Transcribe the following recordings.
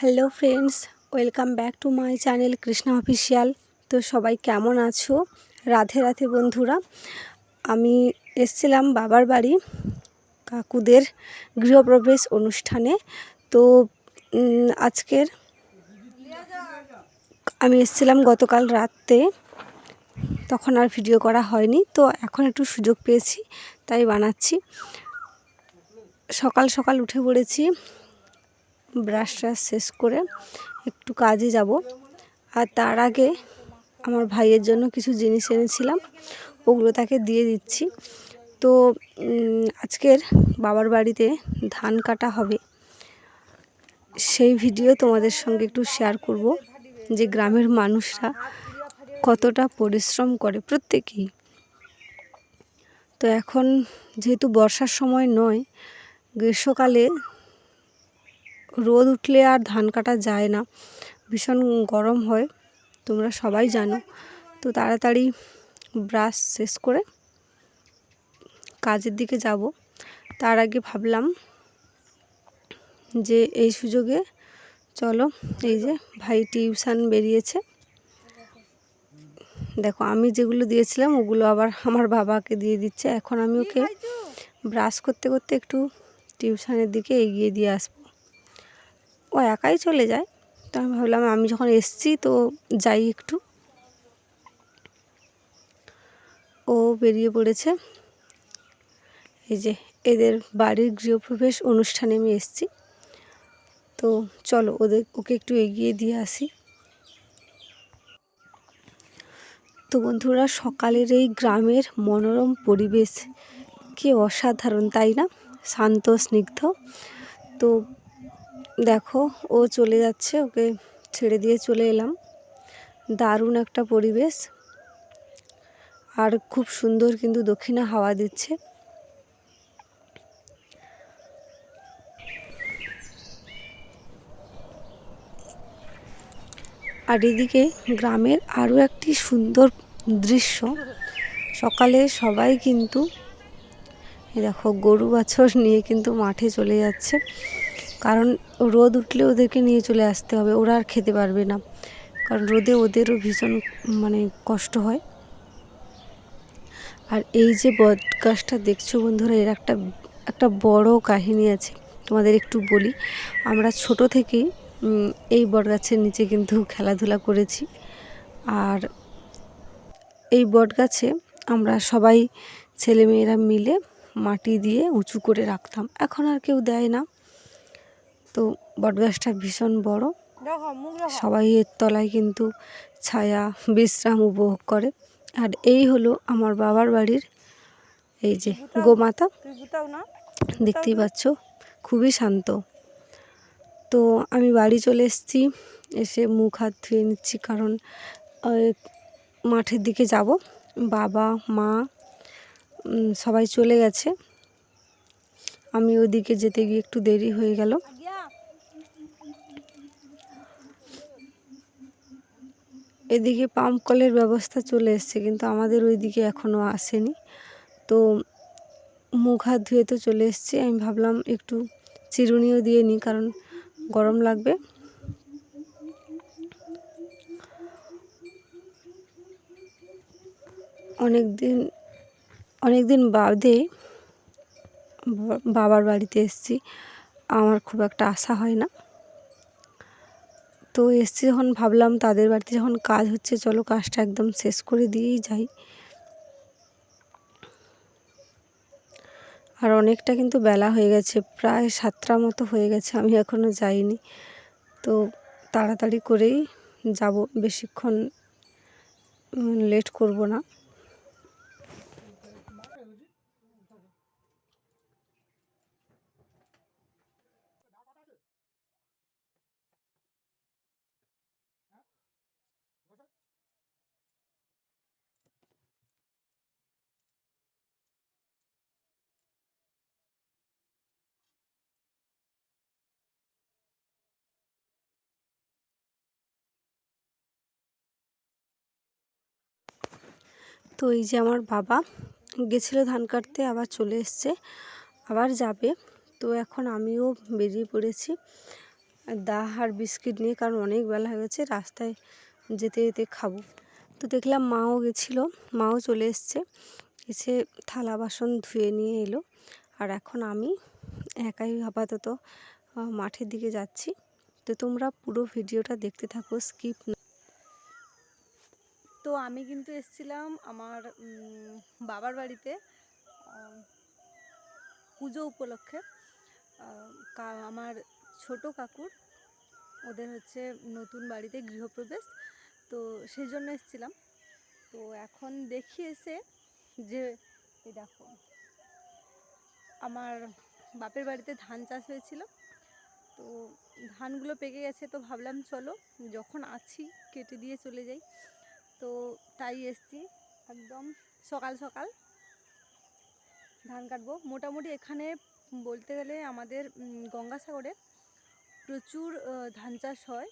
Hello friends, welcome back to my channel Krishna official. তো সবাই কেমন আছো? রাধে রাধে বন্ধুরা। আমি এসেছিলাম বাবার বাড়ি কাকুদের গৃহপ্রবেশ অনুষ্ঠানে। তো আজকের আমি এসেছিলাম গতকাল রাতে, তখন আর ভিডিও করা হয়নি। তো এখন একটু সুযোগ পেয়েছি তাই বানাচ্ছি। সকাল সকাল উঠে পড়েছি, ব্রাশ ট্রাশ শেষ করে একটু কাজে যাব। আর তার আগে আমার ভাইয়ের জন্য কিছু জিনিস এনেছিলাম, ওগুলো তাকে দিয়ে দিচ্ছি। তো আজকের বাবার বাড়িতে ধান কাটা হবে, সেই ভিডিও তোমাদের সঙ্গে একটু শেয়ার করব, যে গ্রামের মানুষরা কতটা পরিশ্রম করে প্রত্যেকেই। তো এখন যেহেতু বর্ষার সময় নয়, গ্রীষ্মকালে রোদ উঠলে আর ধান কাটা যায় না, ভীষণ গরম হয়, তোমরা সবাই জানো। তো তাড়াতাড়ি ব্রাশ শেষ করে কাজের দিকে যাব। তার আগে ভাবলাম যে এই সুযোগে চলো, এই যে ভাই টিউশন বেরিয়েছে, দেখো আমি যেগুলো দিয়েছিলাম ওগুলো আবার আমার বাবাকে দিয়ে দিচ্ছে। এখন আমি ওকে ব্রাশ করতে করতে একটু টিউশনের দিকে এগিয়ে দিয়ে আসবো। ও একাই চলে যায়, তো আমি ভাবলাম আমি যখন এসছি তো যাই একটু। ও বেরিয়ে পড়েছে। এই যে এদের বাড়ির গৃহপ্রবেশ অনুষ্ঠানে আমি এসেছি। তো চলো ওকে একটু এগিয়ে দিয়ে আসি। তো বন্ধুরা, সকালের এই গ্রামের মনোরম পরিবেশ কি অসাধারণ, তাই না? শান্ত স্নিগ্ধ। তো দেখো ও চলে যাচ্ছে, ওকে ছেড়ে দিয়ে চলে এলাম। দারুণ একটা পরিবেশ, আর খুব সুন্দর কিন্তু দক্ষিণা হাওয়া দিচ্ছে। আর এদিকে গ্রামের আরও একটি সুন্দর দৃশ্য, সকালে সবাই কিন্তু দেখো গরু বাছর নিয়ে কিন্তু মাঠে চলে যাচ্ছে, কারণ রোদ উঠলে ওদেরকে নিয়ে চলে আসতে হবে, ওরা আর খেতে পারবে না, কারণ রোদে ওদেরও ভীষণ কষ্ট হয়। আর এই যে বট গাছটা দেখছো বন্ধুরা, এর একটা বড় কাহিনী আছে, তোমাদের একটু বলি। আমরা ছোট থেকেই এই বট গাছের নিচে কিন্তু খেলাধুলা করেছি। আর এই বট গাছে আমরা সবাই ছেলেমেয়েরা মিলে মাটি দিয়ে উঁচু করে রাখতাম, এখন আর কেউ দেয় না। তো বটগাছটা ভীষণ বড়, সবাই এর তলায় কিন্তু ছায়া বিশ্রাম উপভোগ করে। আর এই হলো আমার বাবার বাড়ির এই যে গোমাতা, দেখতেই পাচ্ছ, খুবই শান্ত। তো আমি বাড়ি চলে এসেছি, এসে মুখ হাত ধুয়ে নিচ্ছি, কারণ মাঠের দিকে যাব। বাবা মা সবাই চলে গেছে, আমি ওইদিকে যেতে গিয়ে একটু দেরি হয়ে গেল। এদিকে পাম্প কলের ব্যবস্থা চলে এসছে, কিন্তু আমাদের ওইদিকে এখনও আসেনি। তো মুখ হাত ধুয়ে তো চলে এসছি, আমি ভাবলাম একটু চিরুনিও দিয়ে নিই, কারণ গরম লাগবে। অনেক দিন বাদে বাবার বাড়িতে এসেছি, আমার খুব একটা আশা হয় না। তো এসছি যখন, ভাবলাম তাদের বাড়িতে যখন কাজ হচ্ছে, চলো কাজটা একদম শেষ করে দিয়েই যাই। আর অনেকটা কিন্তু বেলা হয়ে গেছে, প্রায় 7টার মতো হয়ে গেছে, আমি এখনও যাইনি। তো তাড়াতাড়ি করেই যাব, বেশিক্ষণ লেট করব না। তো এই যে আমার বাবা গেছিলো ধান কাটতে, আবার চলে এসছে, আবার যাবে। তো এখন আমিও বেরিয়ে পড়েছি। দা আর বিস্কিট নিয়ে, কারণ অনেক বেলা হয়ে গেছে, রাস্তায় যেতে যেতে খাবো। তো দেখলাম মাও গেছিলো, মাও চলে এসছে, এসে থালা বাসন ধুয়ে নিয়ে এলো। আর এখন আমি একাই আপাতত মাঠের দিকে যাচ্ছি। তো তোমরা পুরো ভিডিওটা দেখতে থাকো, স্কিপ না। তো আমি কিন্তু এসেছিলাম আমার বাবার বাড়িতে পুজো উপলক্ষে। আমার ছোট কাকুর ওদের হচ্ছে নতুন বাড়িতে গৃহপ্রবেশ, তো সেই জন্য এসেছিলাম। তো এখন দেখি এসে যে এই দেখো আমার বাপের বাড়িতে ধান চাষ হয়েছিল, তো ধানগুলো পেকে গেছে, তো ভাবলাম চলো যখন আছি কেটে দিয়ে চলে যাই। তো তাই এসছি একদম সকাল সকাল ধান কাটবো। মোটামুটি এখানে বলতে গেলে আমাদের গঙ্গাসাগরে প্রচুর ধান চাষ হয়।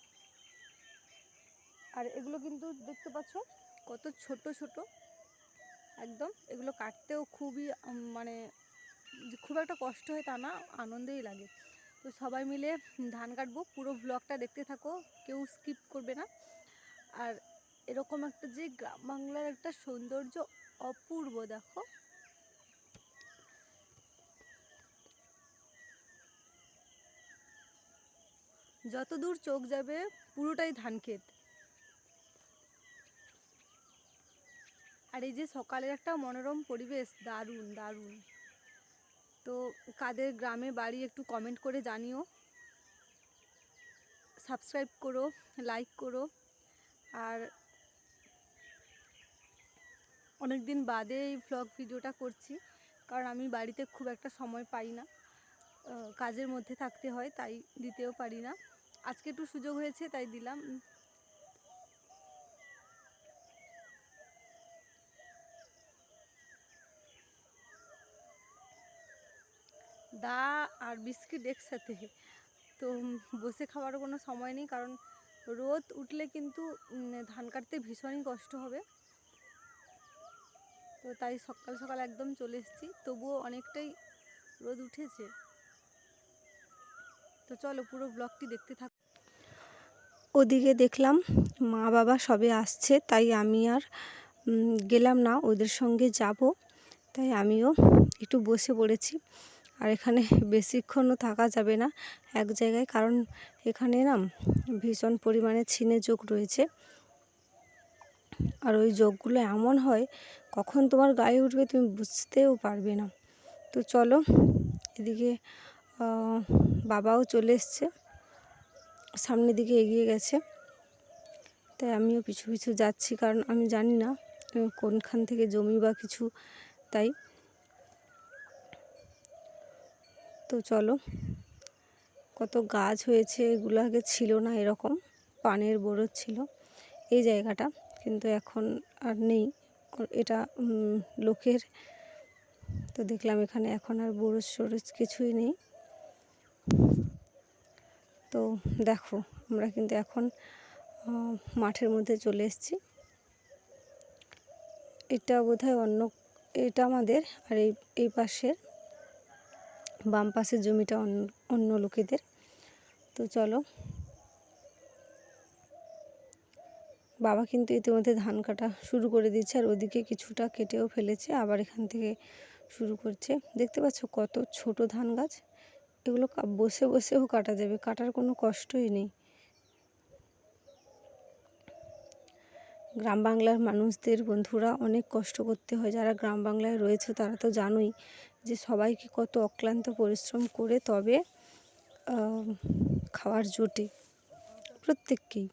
আর এগুলো কিন্তু দেখতে পাচ্ছ কত ছোট ছোট একদম, এগুলো কাটতেও খুবই মানে খুব একটা কষ্ট হয় তা না, আনন্দই লাগে। তো সবাই মিলে ধান কাটবো, পুরো ব্লগটা দেখতে থাকো, কেউ স্কিপ করবে না। আর এরকম একটা যে গ্রাম বাংলার একটা সৌন্দর্য অপূর্ব, দেখো যত দূর চোখ যাবে পুরোটাই ধান ক্ষেত। আর এই যে সকালের একটা মনোরম পরিবেশ, দারুণ দারুণ। তো কাদের গ্রামে বাড়ি একটু কমেন্ট করে জানিও, সাবস্ক্রাইব করো, লাইক করো। আর অনেক দিন বাদে এই ভ্লগ ভিডিওটা করছি, কারণ আমি বাড়িতে খুব একটা সময় পাই না, কাজের মধ্যে থাকতে হয়, তাই দিতেও পারি না। আজকে একটু সুযোগ হয়েছে তাই দিলাম। দা আর বিস্কিট একসাথে, তো বসে খাওয়ারও কোনো সময় নেই, কারণ রোদ উঠলে কিন্তু ধান কাটতে ভীষণই কষ্ট হবে। তো তাই সকাল সকাল একদম চলে এসেছি, তবুও অনেকটাই রোদ উঠেছে। তো চলো পুরো ব্লগটি দেখতে থাক। ওদিকে দেখলাম মা বাবা সবে আসছে, তাই আমি আর গেলাম না, ওদের সঙ্গে যাব, তাই আমিও একটু বসে পড়েছি। আর এখানে বেশিক্ষণও থাকা যাবে না এক জায়গায়, কারণ এখানে না ভীষণ পরিমাণে ছিনে যোগ রয়েছে। আর ওই যোগগুলো এমন হয় কখন তোমার গায়ে উঠবে তুমি বুঝতেও পারবে না। তো চলো, এদিকে বাবাও চলে এসছে, সামনের দিকে এগিয়ে গেছে, তাই আমিও পিছু পিছু যাচ্ছি, কারণ আমি জানি না কোনখান থেকে জমি বা কিছু, তাই। তো চলো, কত গাছ হয়েছে, এগুলো আগে ছিল না, এরকম পানের বরজ ছিল এই জায়গাটা, কিন্তু এখন আর নেই, এটা লোকের। তো দেখলাম এখানে এখন আর বরজ সরজ কিছুই নেই। তো দেখো আমরা কিন্তু এখন মাঠের মধ্যে চলে এসেছি। এটা বোধহয় অন্য, এটা আমাদের, আর এই পাশের বাম পাশের জমিটা অন্য লোকেদের। তো চলো, বাবা কিন্তু ইতিমধ্যে ধান কাটা শুরু করে দিয়েছে, আর ওদিকে কিছুটা কেটেও ফেলেছে, আবার এখান থেকে শুরু করছে। দেখতে পাচ্ছ কত ছোট ধান গাছ, এগুলো বসে বসেও কাটা যাবে, কাটার কোনো কষ্টই নেই। গ্রাম বাংলার মানুষদের বন্ধুরা অনেক কষ্ট করতে হয়, যারা গ্রাম বাংলায় রয়েছে তারা তো জানোই যে সবাইকে কত অক্লান্ত পরিশ্রম করে তবে খাওয়ার জোটে প্রত্যেককেই।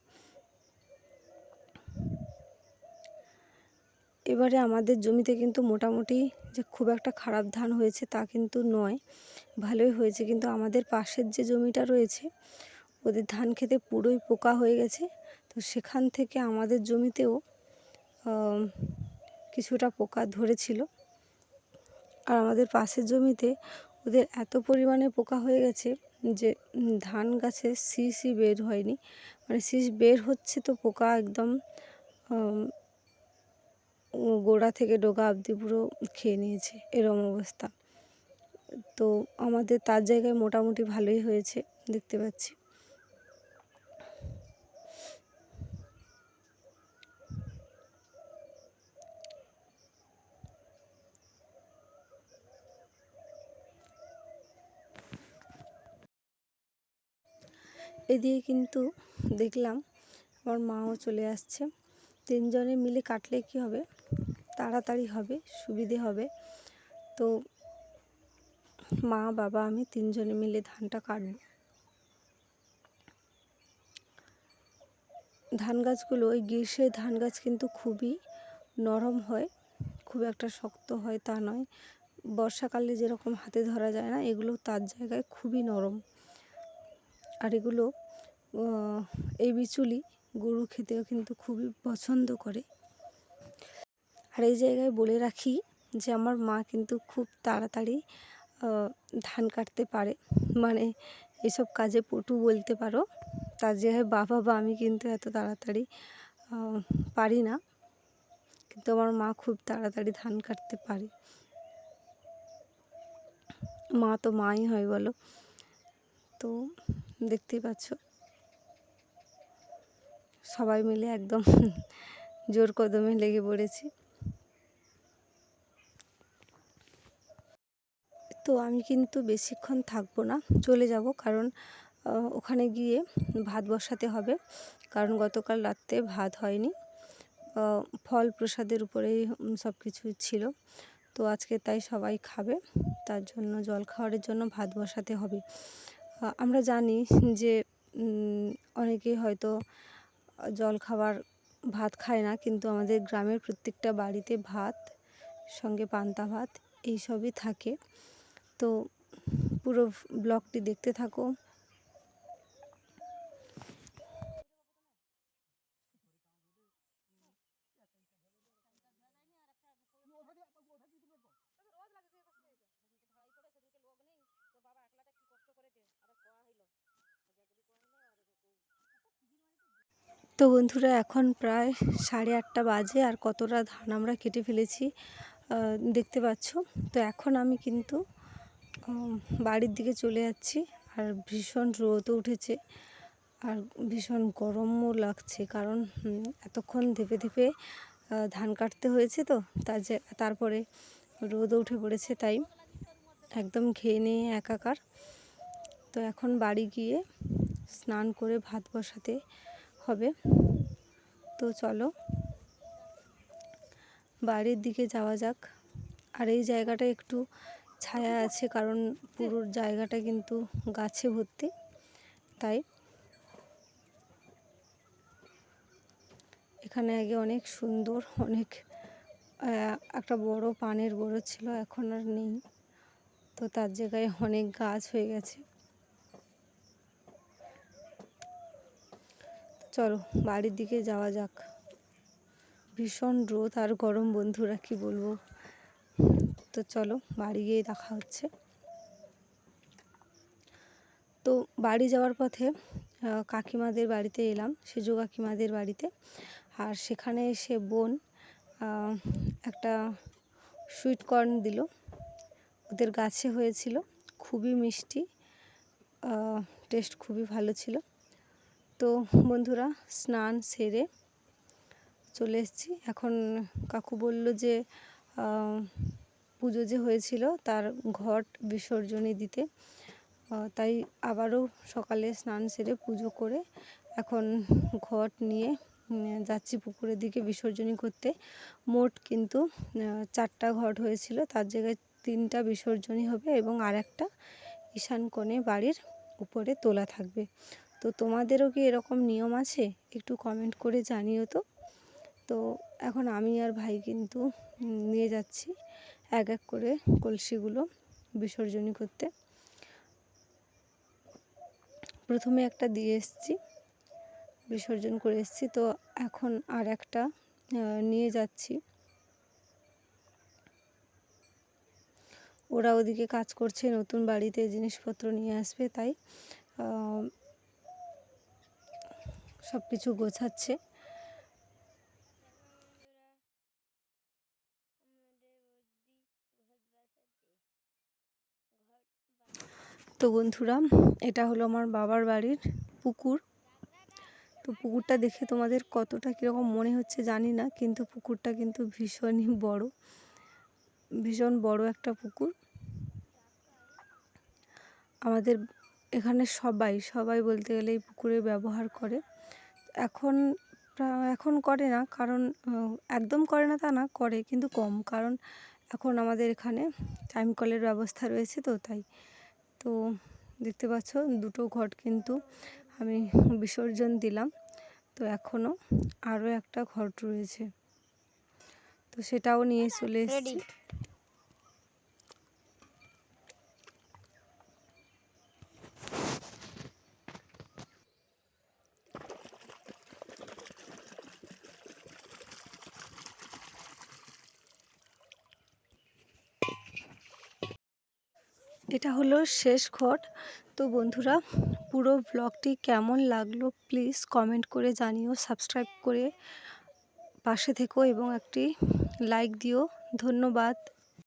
এবারে আমাদের জমিতে কিন্তু মোটামুটি যে খুব একটা খারাপ ধান হয়েছে তা কিন্তু নয়, ভালোই হয়েছে, কিন্তু আমাদের পাশের যে জমিটা রয়েছে ওদের ধান খেতে পুরোই পোকা হয়ে গেছে। তো সেখান থেকে আমাদের জমিতেও কিছুটা পোকা ধরেছিল। আর আমাদের পাশের জমিতে ওদের এত পরিমাণে পোকা হয়ে গেছে যে ধান গাছে শীষই বের হয়নি, মানে শীষ বের হচ্ছে তো পোকা একদম গোড়া থেকে ডগা অবধি পুরো খেয়ে নিয়েছে, এরম অবস্থা। তো আমাদের তার জায়গায় মোটামুটি ভালোই হয়েছে দেখতে পাচ্ছি। এদিকে কিন্তু দেখলাম আমার মাও চলে আসছে। 3 জনে মিলে কাটলে কি হবে, তাড়াতাড়ি হবে, সুবিধে হবে। তো মা, বাবা, আমি 3 জনে মিলে ধানটা কাটব। ধান গাছগুলো, ওই গ্রীষ্মের ধান গাছ কিন্তু খুবই নরম হয়, খুব একটা শক্ত হয় তা নয়। বর্ষাকালে যেরকম হাতে ধরা যায় না, এগুলো তার জায়গায় খুবই নরম। আর এগুলো এই বিচুলি গরু খেতেও কিন্তু খুবই পছন্দ করে। আর এই জায়গায় বলে রাখি যে আমার মা কিন্তু খুব তাড়াতাড়ি ধান কাটতে পারে, মানে এসব কাজে পটু বলতে পারো। তার জায়গায় বাবা বা আমি কিন্তু এত তাড়াতাড়ি পারি না, কিন্তু আমার মা খুব তাড়াতাড়ি ধান কাটতে পারে। মা তো মাই হয় বলো। তো দেখতেই পাচ্ছ সবাই মিলে একদম জোর কদমে লেগে পড়েছি। তো আমি কিন্তু বেশিক্ষণ থাকবো না, চলে যাব, কারণ ওখানে গিয়ে ভাত বসাতে হবে, কারণ গতকাল রাত্রে ভাত হয়নি। ফল প্রসাদের উপরেই সব কিছু ছিল। তো আজকে তাই সবাই খাবে, তার জন্য জল খাওয়ারের জন্য ভাত বসাতে হবে। আমরা জানি যে অনেকেই হয়তো জল খাবার ভাত খায় না, কিন্তু আমাদের গ্রামের প্রত্যেকটা বাড়িতে ভাত, সঙ্গে পান্তা ভাত এইসবই থাকে। তো পুরো ব্লগটি দেখতে থাকো। তো বন্ধুরা, এখন প্রায় 8:30 বাজে, আর কতটা ধান আমরা কেটে ফেলেছি দেখতে পাচ্ছ। তো এখন আমি কিন্তু বাড়ির দিকে চলে যাচ্ছি। আর ভীষণ রোদও উঠেছে, আর ভীষণ গরমও লাগছে, কারণ এতক্ষণ ধেপে ধেপে ধান কাটতে হয়েছে। তো তারপরে রোদও উঠে পড়েছে, তাই একদম ঘেয়ে নিয়ে একাকার। তো এখন বাড়ি গিয়ে স্নান করে ভাত বসাতে হবে। তো চলো বাড়ির দিকে যাওয়া যাক। আর এই জায়গাটা একটু ছায়া আছে, কারণ পুরো জায়গাটা কিন্তু গাছে ভর্তি, তাই এখানে আগে অনেক সুন্দর, অনেক একটা বড় পানের বড় ছিল, এখন আর নেই। তো তার জায়গায় অনেক গাছ হয়ে গেছে। চলো বাড়ির দিকে যাওয়া যাক। ভীষণ রোদ আর গরম বন্ধুরা, কি বলবো। তো চলো বাড়ি গিয়ে দেখা হচ্ছে। তো বাড়ি যাওয়ার পথে কাকিমাদের বাড়িতে এলাম, সেজু কাকিমাদের বাড়িতে। আর সেখানে এসে বোন একটা সুইট কর্ন দিল, ওদের গাছে হয়েছিল, খুবই মিষ্টি, টেস্ট খুবই ভালো ছিল। তো বন্ধুরা, স্নান সেরে চলে এসেছি। এখন কাকু বলল যে পুজো যে হয়েছিল তার ঘট বিসর্জনে দিতে, তাই আবারও সকালে স্নান সেরে পুজো করে এখন ঘট নিয়ে যাচ্ছি পুকুরের দিকে বিসর্জনী করতে। মোট কিন্তু 4টা ঘট হয়েছিল, তার জায়গায় 3টা বিসর্জনী হবে, এবং আর একটা ঈশান কোণে বাড়ির উপরে তোলা থাকবে। তো তোমাদেরও কি এরকম নিয়ম আছে? একটু কমেন্ট করে জানিও তো। তো এখন আমি আর ভাই কিন্তু নিয়ে যাচ্ছি এক এক করে কলসিগুলো বিসর্জনী করতে। প্রথমে একটা দিয়ে এসেছি, বিসর্জন করে এসেছি। তো এখন আর একটা নিয়ে যাচ্ছি। ওরা ওদিকে কাজ করছে, নতুন বাড়িতে জিনিসপত্র নিয়ে আসবে, তাই সব কিছু গোছাচ্ছে। তো বন্ধুরা, এটা হলো আমার বাবার বাড়ির পুকুর। তো পুকুরটা দেখে তোমাদের কতটা কীরকম মনে হচ্ছে জানি না, কিন্তু পুকুরটা কিন্তু ভীষণই বড়, ভীষণ বড় একটা পুকুর। আমাদের এখানে সবাই বলতে গেলে এই পুকুরে ব্যবহার করে। এখন এখন করে না, কারণ একদম করে না তা না, করে কিন্তু কম, কারণ এখন আমাদের এখানে টাইম কলের ব্যবস্থা রয়েছে তো তাই। তো দেখতে পাচ্ছ দুটো ঘট কিন্তু আমি বিসর্জন দিলাম। তো এখনও আরও একটা ঘট রয়েছে, তো সেটাও নিয়ে চলে এসেছি। এটা হলো শেষ ঘট। তো বন্ধুরা, পুরো ব্লগটি কেমন লাগলো প্লিজ কমেন্ট করে জানিও, সাবস্ক্রাইব করে পাশে থেকো এবং একটি লাইক দিও। ধন্যবাদ।